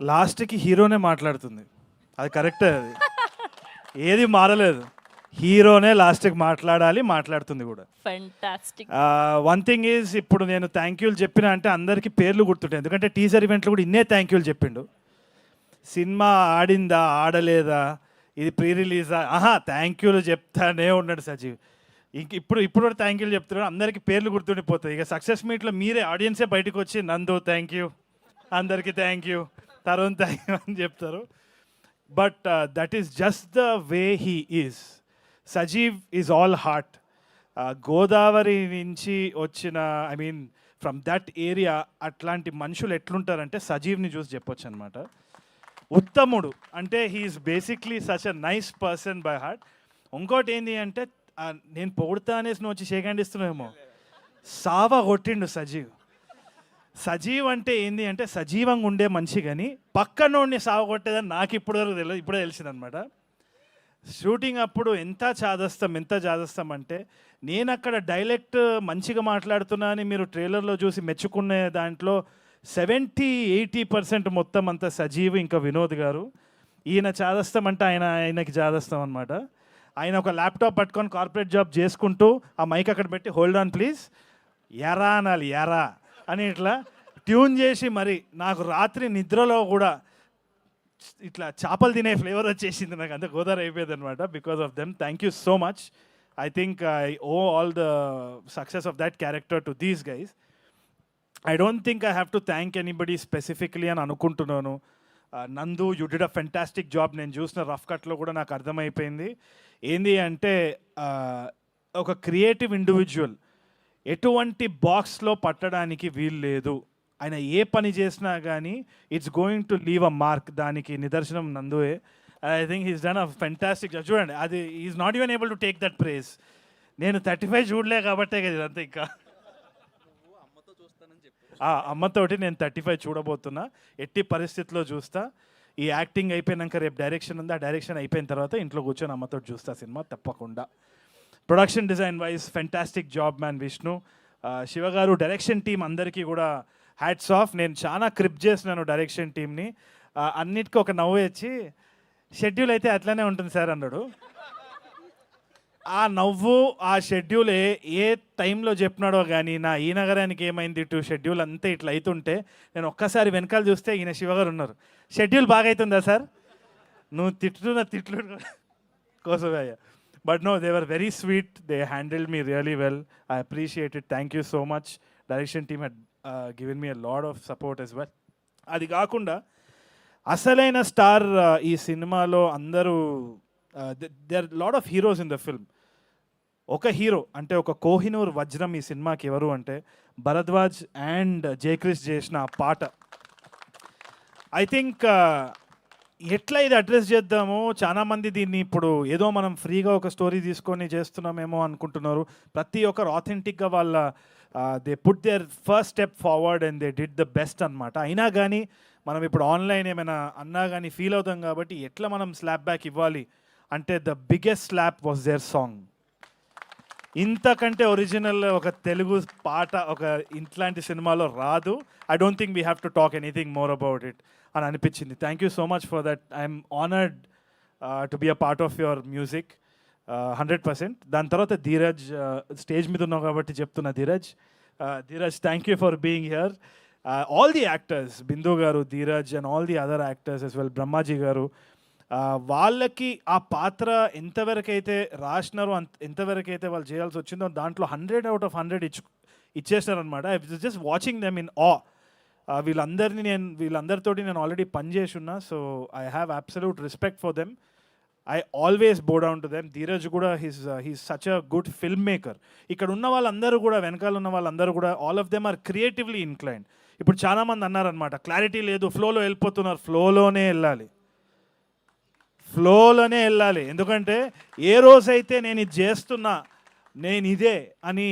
లాస్ట్కి హీరోనే మాట్లాడుతుంది. అది కరెక్టే, అది ఏది మారలేదు. హీరోనే లాస్ట్కి మాట్లాడాలి, మాట్లాడుతుంది కూడా. ఫెంటాస్టిక్. వన్ థింగ్ ఈజ్, ఇప్పుడు నేను థ్యాంక్ యూలు చెప్పిన అంటే అందరికీ పేర్లు గుర్తుంటాయి, ఎందుకంటే టీజర్ ఈవెంట్లో కూడా ఇన్నే థ్యాంక్ యూలు చెప్పిండు. సినిమా ఆడిందా ఆడలేదా, ఇది ప్రీ రిలీజా, థ్యాంక్ యూలు చెప్తానే ఉన్నాడు సజీవ్. ఇప్పుడు కూడా థ్యాంక్ యూలు చెప్తున్నాడు, అందరికీ పేర్లు గుర్తుండిపోతాయి. ఇక సక్సెస్ మీట్లో మీరే ఆడియన్సే బయటకు వచ్చి నందు థ్యాంక్ యూ, అందరికీ thank you, Tarun thank you అని చెప్తారు. But that is just the way he is. Sajeev is all heart. Godavari నుంచి వచ్చిన, I mean from that area, అట్లాంటి మనుషులు ఎట్లుంటారంటే సజీవ్ని చూసి చెప్పొచ్చు అనమాట. ఉత్తముడు అంటే he is basically such a nice person by heart. ఇంకోటి ఏంటి అంటే, నేను పొగుడుతా అనేసి నువ్వు వచ్చి షేక్ హ్యాండ్ ఇస్తున్నావేమో, సావా కొట్టిండు సజీవ్. సజీవ్ అంటే ఏంది అంటే సజీవంగా ఉండే మనిషి, కానీ పక్కనోడిని సావ కొట్టేదని నాకు ఇప్పటివరకు తెలియదు, ఇప్పుడే తెలిసిందనమాట. షూటింగ్ అప్పుడు ఎంత చాదస్తాం అంటే, నేను అక్కడ డైలెక్ట్ మంచిగా మాట్లాడుతున్నా అని మీరు ట్రైలర్లో చూసి మెచ్చుకునే దాంట్లో 70-80% మొత్తం అంతా సజీవ్ ఇంకా వినోద్ గారు. ఈయన చాదస్తాం అంటే ఆయనకి చాదస్తాం అనమాట. ఆయన ఒక ల్యాప్టాప్ పట్టుకొని కార్పొరేట్ జాబ్ చేసుకుంటూ ఆ మైక్ అక్కడ పెట్టి హోల్డ్ ఆన్ ప్లీజ్, ఎరా అనాలి, ఎరా అని ఇట్లా ట్యూన్ చేసి, మరి నాకు రాత్రి నిద్రలో కూడా ఇట్లా చేపలు తినే ఫ్లేవర్ వచ్చేసింది, నాకు అంత గోదావరి అయిపోయింది అనమాట because of them. Thank you so much. I think I owe all the success of that character to these guys. I don't think I have to thank anybody specifically అని అనుకుంటున్నాను. Nandu, you did a fantastic job. నేను చూసిన rough కట్లో కూడా నాకు అర్థమైపోయింది ఏంది అంటే, ఒక క్రియేటివ్ ఇండివిజువల్ ఎటువంటి బాక్స్లో పట్టడానికి వీలు లేదు. ఆయన ఏ పని చేసినా కానీ it's going to leave a mark. దానికి నిదర్శనం నందువే. I think he's done a fantastic job. చూడండి, అది is not even able to take that praise. నేను 35 చూడలే కాబట్టే కదా ఇదంతా. ఇంకా అమ్మతోటి నేను 35 చూడబోతున్నా, ఎట్టి పరిస్థితిలో చూస్తా. ఈ యాక్టింగ్ అయిపోయినాక రేపు డైరెక్షన్ ఉంది, ఆ డైరెక్షన్ అయిపోయిన తర్వాత ఇంట్లో కూర్చొని అమ్మతో చూస్తా సినిమా తప్పకుండా. Production design wise fantastic job man Vishnu. Shiva గారు, డైరెక్షన్ టీం అందరికీ కూడా హ్యాట్స్ ఆఫ్. నేను చాలా క్రిప్ చేసినాను డైరెక్షన్ టీంని. అన్నిటికీ ఒక నవ్వు వచ్చి, షెడ్యూల్ అయితే అట్లనే ఉంటుంది సార్ అన్నాడు. ఆ నవ్వు, ఆ షెడ్యూల్ ఏ టైంలో చెప్పినాడో కానీ, నా ఈ నగరానికి ఏమైంది ఇటు షెడ్యూల్ అంతా ఇట్లా అవుతుంటే నేను ఒక్కసారి వెనకాల చూస్తే ఈయన శివగారు ఉన్నారు. షెడ్యూల్ బాగా అవుతుందా సార్, నువ్వు తిట్లు కోసమే అయ్యా. But no, they were very sweet, they handled me really well. I appreciate it. Thank you so much. Direction team had given me a lot of support as well. అది కాకుండా అసలైన star ఈ సినిమాలో అందరూ, they are lot of heroes in the film. ఒక hero అంటే ఒక కోహినూర్ వజ్రం ఈ సినిమాకి ఎవరు అంటే భరద్వాజ్ అండ్ జయక్రిష్ చేసిన ఆ పాట. ఐ థింక్ ఎట్లా ఇది అడ్రస్ చేద్దామో, చాలామంది దీన్ని ఇప్పుడు ఏదో మనం ఫ్రీగా ఒక స్టోరీ తీసుకొని చేస్తున్నామేమో అనుకుంటున్నారు. ప్రతి ఒక్కరు ఆథెంటిక్గా వాళ్ళ they put their first step forward and they did the best అనమాట. అయినా కానీ మనం ఇప్పుడు ఆన్లైన్ ఏమైనా అన్నా కానీ ఫీల్ అవుతాం కాబట్టి ఎట్లా మనం స్లాప్ బ్యాక్ ఇవ్వాలి అంటే, the biggest slap was their song. ఇంతకంటే ఒరిజినల్ ఒక తెలుగు పాట ఒక ఇట్లాంటి సినిమాలో రాదు. I don't think we have to talk anything more about it అని అనిపించింది. Thank you so much for that. I'm honoured to be a part of your music 100%. దాని తర్వాత ధీరజ్, స్టేజ్ మీద ఉన్నావు కాబట్టి చెప్తున్నా, Dheeraj thank you for being here. All the actors, Bindu garu, Dheeraj and all the other actors as well, Brahmaji garu, వాళ్ళకి ఆ పాత్ర ఎంతవరకైతే రాసినారో ఎంతవరకైతే వాళ్ళు చేయాల్సి వచ్చిందో దాంట్లో 100 out of 100 ఇచ్చేసినారనమాట. I was just watching them in awe. వీళ్ళందరితోటి నేను ఆల్రెడీ పనిచేసి ఉన్నా, so I have absolute respect for them. I always bow down to them. Dheeraj కూడా he's such a good film maker. ఇక్కడ ఉన్న వాళ్ళందరూ కూడా, వెనకాల ఉన్న వాళ్ళందరూ కూడా, all of them are creatively inclined. ఇప్పుడు చాలామంది అన్నారనమాట, క్లారిటీ లేదు, ఫ్లోలో వెళ్ళిపోతున్నారు. ఫ్లోలోనే వెళ్ళాలి. ఎందుకంటే ఏ రోజైతే నేను ఇది చేస్తున్నా, నేను ఇదే అని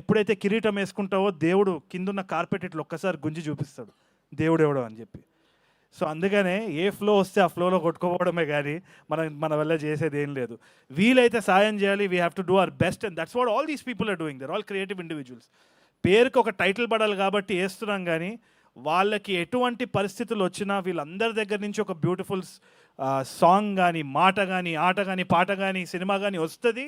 ఎప్పుడైతే కిరీటం వేసుకుంటావో దేవుడు కిందున్న కార్పెట్ ఇట్లా ఒక్కసారి గుంజి చూపిస్తాడు, దేవుడు ఎవడో అని చెప్పి. సో అందుకనే ఏ ఫ్లో వస్తే ఆ ఫ్లోలో కొట్టుకోవడమే కానీ మన వల్ల చేసేది ఏం లేదు. వీలైతే సాయం చేయాలి. We have to do our best and that's what all these people are doing. They're all creative individuals. పేరుకి ఒక టైటిల్ పడాలి కాబట్టి వేస్తున్నాం, కానీ వాళ్ళకి ఎటువంటి పరిస్థితులు వచ్చినా వీళ్ళందరి దగ్గర నుంచి ఒక బ్యూటిఫుల్ సాంగ్ కానీ మాట కానీ ఆట కానీ పాట కానీ సినిమా కానీ వస్తుంది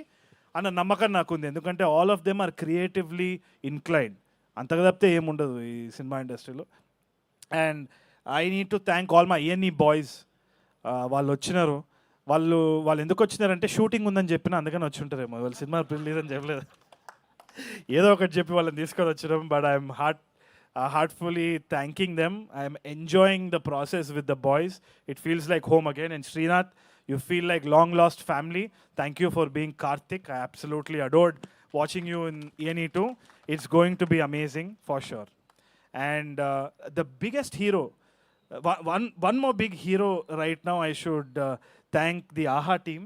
అన్న నమ్మకం నాకు ఉంది. ఎందుకంటే all of them are creatively inclined. అంతగా తప్పితే ఏముండదు ఈ సినిమా ఇండస్ట్రీలో. And I need to thank all my ENE boys. వాళ్ళు వచ్చినారు. వాళ్ళు ఎందుకు వచ్చినారంటే షూటింగ్ ఉందని చెప్పిన, అందుకని వచ్చి ఉంటారేమో. వాళ్ళు సినిమా రిలీజ్ అని చెప్పలేదు, ఏదో ఒకటి చెప్పి వాళ్ళని తీసుకొని వచ్చినాం. But I'm heartfully thanking them. I am enjoying the process with the boys. It feels like home again. And Srinath, you feel like long lost family. Thank you for being Karthik. I absolutely adored watching you in ENE 2. It's going to be amazing for sure. And the biggest hero, one more big hero right now, I should thank the AHA team.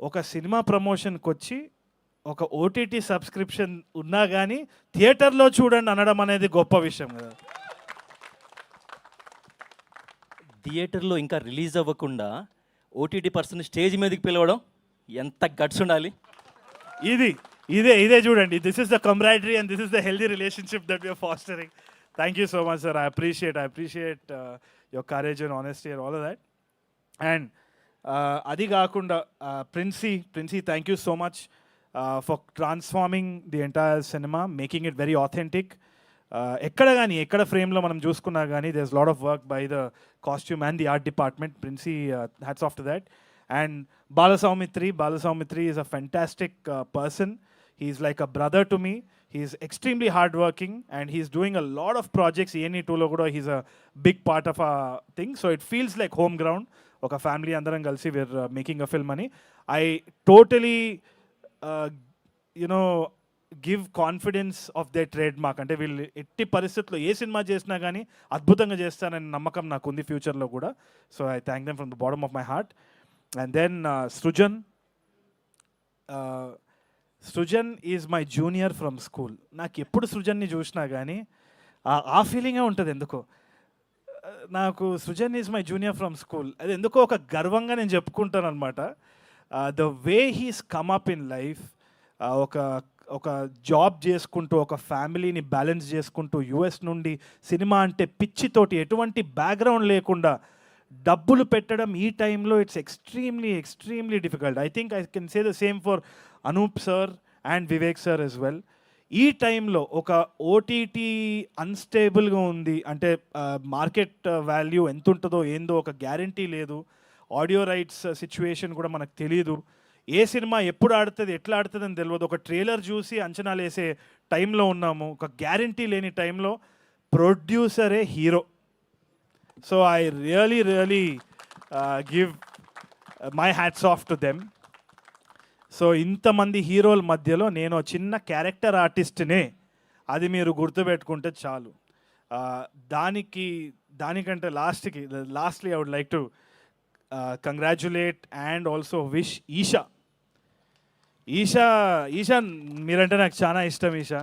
Oka cinema promotion kochi ఒక OTT subscription ఉన్నా కానీ థియేటర్లో చూడండి అనడం అనేది గొప్ప విషయం కదా. థియేటర్లో ఇంకా రిలీజ్ అవ్వకుండా OTT పర్సన్ స్టేజ్ మీదకి పిలవడం ఎంత గట్స్ ఉండాలి. ఇదే చూడండి. This is the camaraderie and this is the healthy relationship that we are fostering. Thank you so much, sir. I appreciate your courage and honesty and all of that. And అది కాకుండా princi thank you so much for transforming the entire cinema, making it very authentic. ఎక్కడ ఫ్రేమ్లో మనం చూసుకున్నా కానీ there's a lot of work by the costume and the art department. Princey, hats off to that. And Bala Saumitri is a fantastic person. He's like a brother to me. He's extremely hardworking and he's doing a lot of projects. ENE 2 lo kuda he's a big part of our thing. So it feels like home ground. Oka family andaram kalsi we're making a film ani. I totally give confidence of they trade mark. అంటే వీళ్ళు ఎట్టి పరిస్థితుల్లో ఏ cinema చేసినా కానీ అద్భుతంగా చేస్తానని నమ్మకం నాకు ఉంది ఫ్యూచర్లో కూడా. So I thank them from the bottom of my heart. And then Srujan is my junior from school. నాకు ఎప్పుడు సృజన్ని చూసినా కానీ ఆ ఫీలింగే ఉంటుంది ఎందుకో. నాకు Srujan is my junior from school, అది ఎందుకో ఒక గర్వంగా నేను చెప్పుకుంటాను అనమాట. The way he's come up in life, ఒక జాబ్ చేసుకుంటూ ఒక ఫ్యామిలీని బ్యాలెన్స్ చేసుకుంటూ US నుండి సినిమా అంటే పిచ్చితోటి ఎటువంటి బ్యాక్గ్రౌండ్ లేకుండా డబ్బులు పెట్టడం ఈ టైంలో it's extremely difficult. I think I can say the same for Anup sir and Vivek sir as well. ఈ టైంలో ఒక OTT అన్స్టేబుల్గా ఉంది అంటే మార్కెట్ వాల్యూ ఎంత ఉంటుందో ఏందో ఒక గ్యారంటీ లేదు. ఆడియో రైట్స్ సిచ్యువేషన్ కూడా మనకు తెలియదు. ఏ సినిమా ఎప్పుడు ఆడుతుంది ఎట్లా ఆడుతుంది అని తెలియదు. ఒక ట్రైలర్ చూసి అంచనాలు వేసే టైంలో ఉన్నాము. ఒక గ్యారంటీ లేని టైంలో ప్రొడ్యూసరే hero. So I really give my hats off to them. So ఇంతమంది హీరోల మధ్యలో నేను చిన్న క్యారెక్టర్ ఆర్టిస్ట్నే, అది మీరు గుర్తుపెట్టుకుంటే చాలు. దానికంటే lastly I would like to congratulate and also wish Esha మీరంటే నాకు చాలా ఇష్టం. Esha,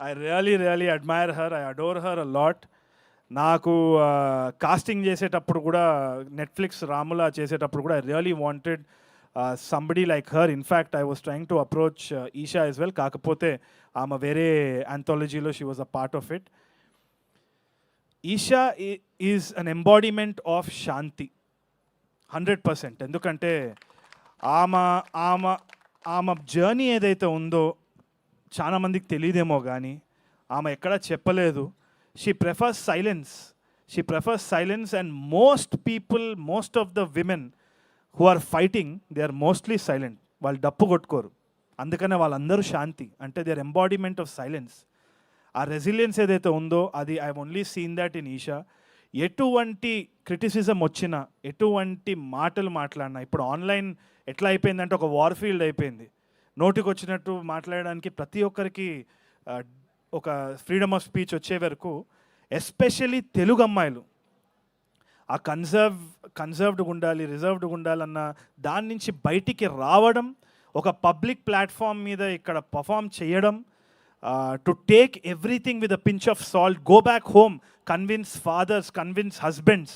I really admire her, I adore her a lot. నాకు కాస్టింగ్ చేసేటప్పుడు కూడా నెట్ఫ్లిక్స్ రాములా చేసేటప్పుడు కూడా I really wanted somebody like her. In fact I was trying to approach Esha as well. కాకపోతే ఆమె వేరే ఆంథాలజీలో she was a part of it. Esha is an embodiment of Shanti 100%. ఎందుకంటే ఆమె జర్నీ ఏదైతే ఉందో చాలామందికి తెలియదేమో కానీ ఆమె ఎక్కడా చెప్పలేదు. She prefers silence and most of the women who are fighting they are mostly silent. వాళ్ళు డప్పు కొట్టుకోరు, అందుకనే వాళ్ళందరూ శాంతి. అంటే they are embodiment of silence. ఆ రెసిలియన్స్ ఏదైతే ఉందో అది I only seen that in Isha. ఎటువంటి క్రిటిసిజం వచ్చినా, ఎటువంటి మాటలు మాట్లాడినా, ఇప్పుడు ఆన్లైన్ ఎట్లా అయిపోయిందంటే ఒక వార్ ఫీల్డ్ అయిపోయింది. నోటికి వచ్చినట్టు మాట్లాడడానికి ప్రతి ఒక్కరికి ఒక ఫ్రీడమ్ ఆఫ్ స్పీచ్ వచ్చే వరకు, ఎస్పెషల్లీ తెలుగు అమ్మాయిలు ఆ కన్సర్వ్డ్గా ఉండాలి, రిజర్వ్డ్గా ఉండాలన్న దాని నుంచి బయటికి రావడం, ఒక పబ్లిక్ ప్లాట్ఫామ్ మీద ఇక్కడ పర్ఫామ్ చేయడం, to take everything with a pinch of salt, go back home, convince fathers, convince husbands.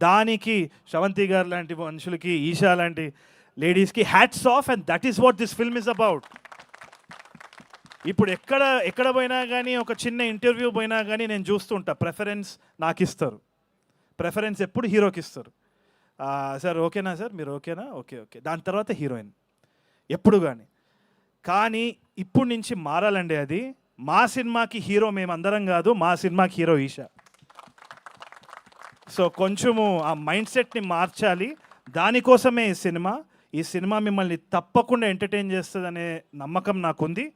దానికి శ్రవంతి గారు లాంటి మనుషులకి, ఈషా లాంటి లేడీస్కి hats off. And that is what this film is about. ఇప్పుడు ఎక్కడ పోయినా కానీ ఒక చిన్న ఇంటర్వ్యూ పోయినా కానీ నేను చూస్తుంటా ప్రెఫరెన్స్ నాకు ఇస్తారు. ప్రెఫరెన్స్ ఎప్పుడు హీరోకి ఇస్తారు. సార్ ఓకేనా సార్, మీరు ఓకేనా, ఓకే ఓకే, దాని తర్వాత హీరోయిన్ ఎప్పుడు కానీ ఇప్పుడు నుంచి మారాలండి అది. మా సినిమాకి హీరో మేమందరం కాదు, మా సినిమాకి హీరో ఈషా. సో కొంచెము ఆ మైండ్ సెట్ని మార్చాలి. దానికోసమే ఈ సినిమా మిమ్మల్ని తప్పకుండా ఎంటర్టైన్ చేస్తుందనే నమ్మకం నాకుంది.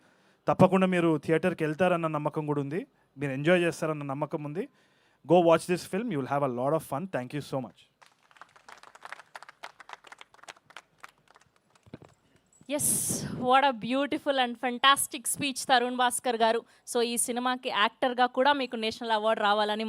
తప్పకుండా మీరు థియేటర్కి వెళ్తారన్న నమ్మకం కూడా ఉంది. మీరు ఎంజాయ్ చేస్తారన్న నమ్మకం ఉంది. Go watch this film, you will have a lot of fun. Thank you so much. Yes, what a beautiful and fantastic speech Tarun Bhaskar garu. So ఈ సినిమాకి యాక్టర్గా కూడా మీకు నేషనల్ అవార్డు రావాలని